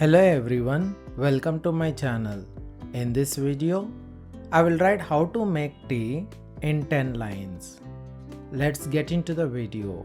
Hello everyone, welcome to my channel. In this video, I will write how to make tea in 10 lines. Let's get into the video.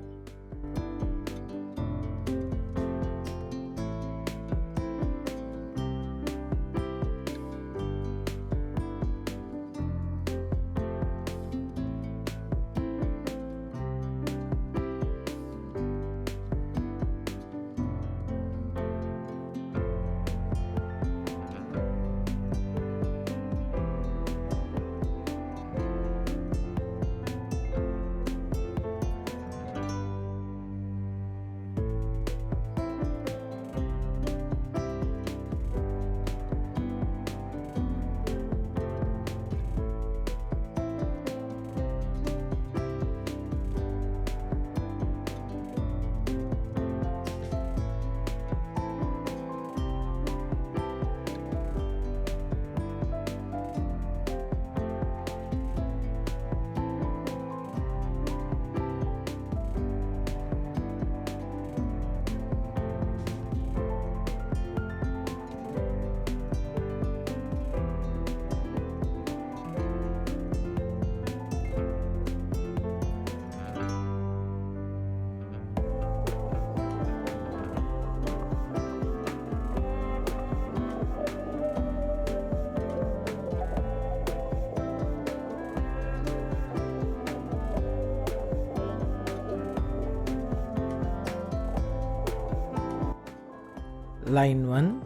Line 1.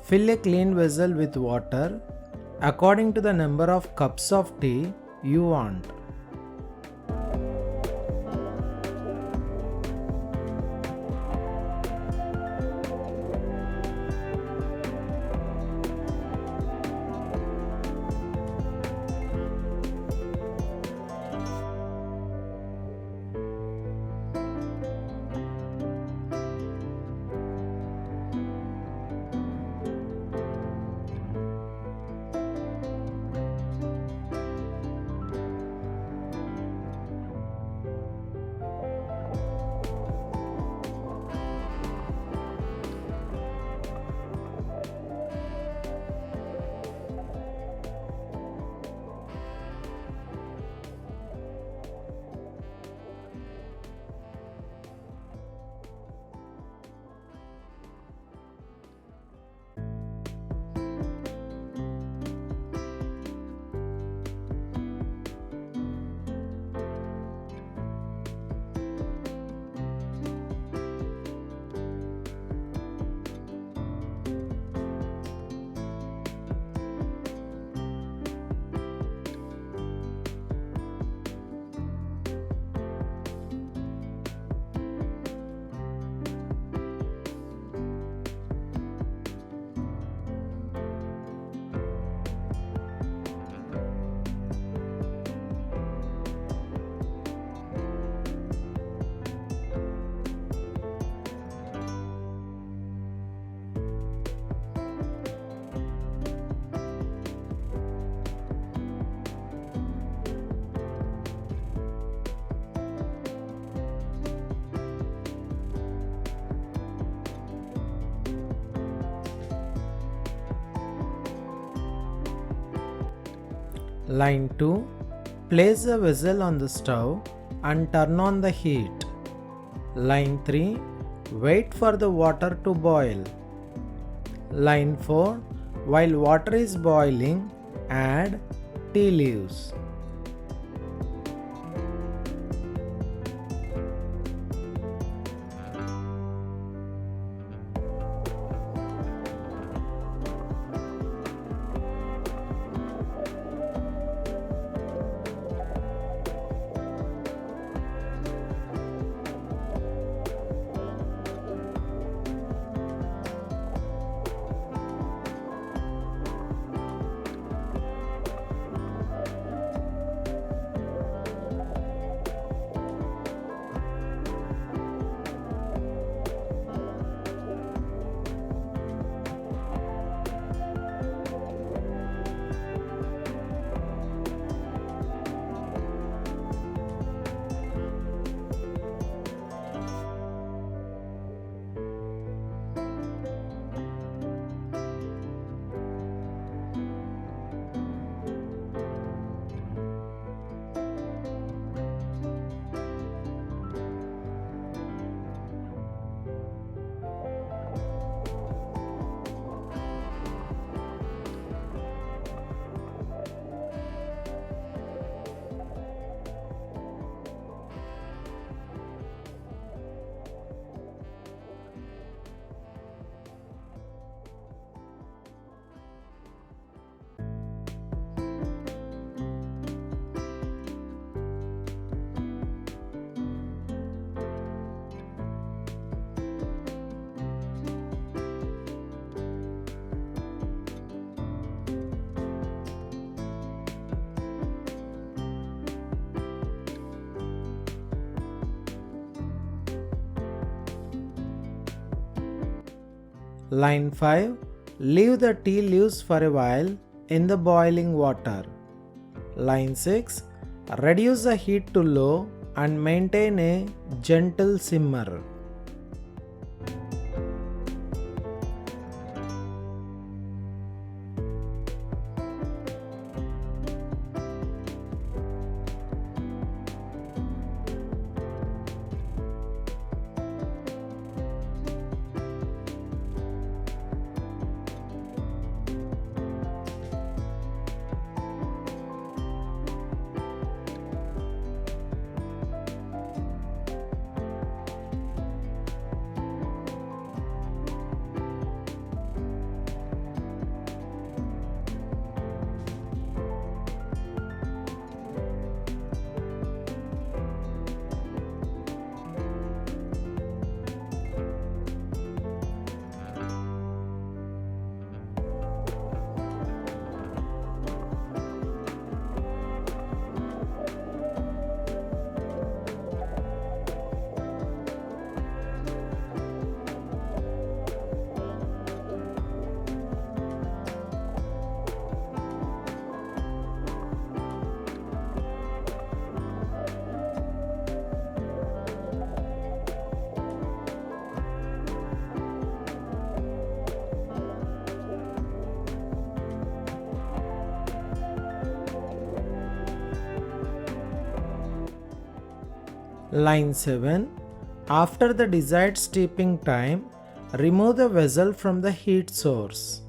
Fill a clean vessel with water according to the number of cups of tea you want. Line 2. Place the vessel on the stove and turn on the heat. Line 3. Wait for the water to boil. Line 4. While water is boiling, add tea leaves. Line 5. Leave the tea leaves for a while in the boiling water. Line 6. Reduce the heat to low and maintain a gentle simmer. Line 7. After the desired steeping time, remove the vessel from the heat source.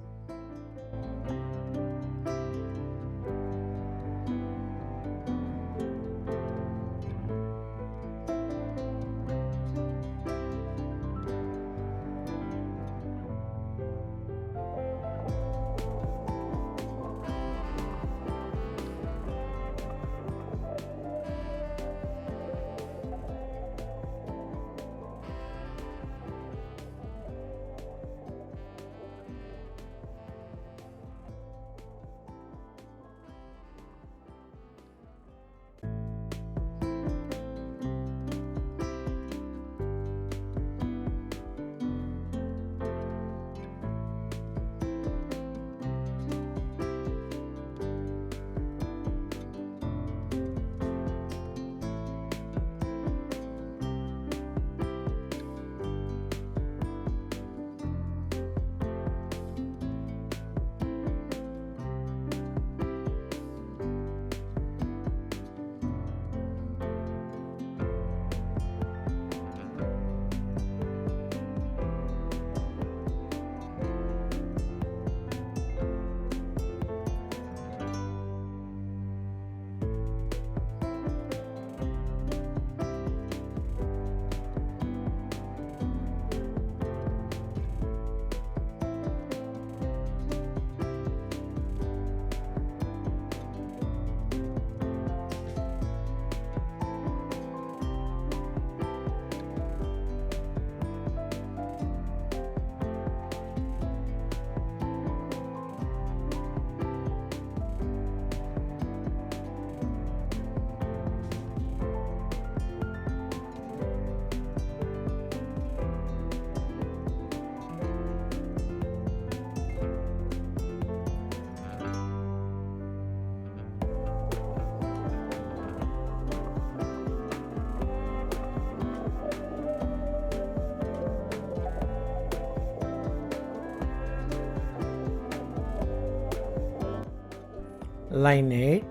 Line 8.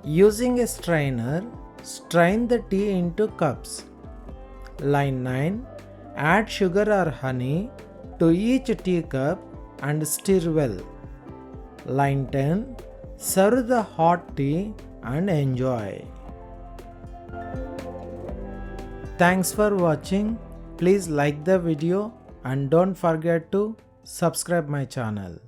Using a strainer, strain the tea into cups. Line 9. Add sugar or honey to each teacup and stir well. Line 10. Serve the hot tea and enjoy. Thanks for watching. Please like the video and don't forget to subscribe my channel.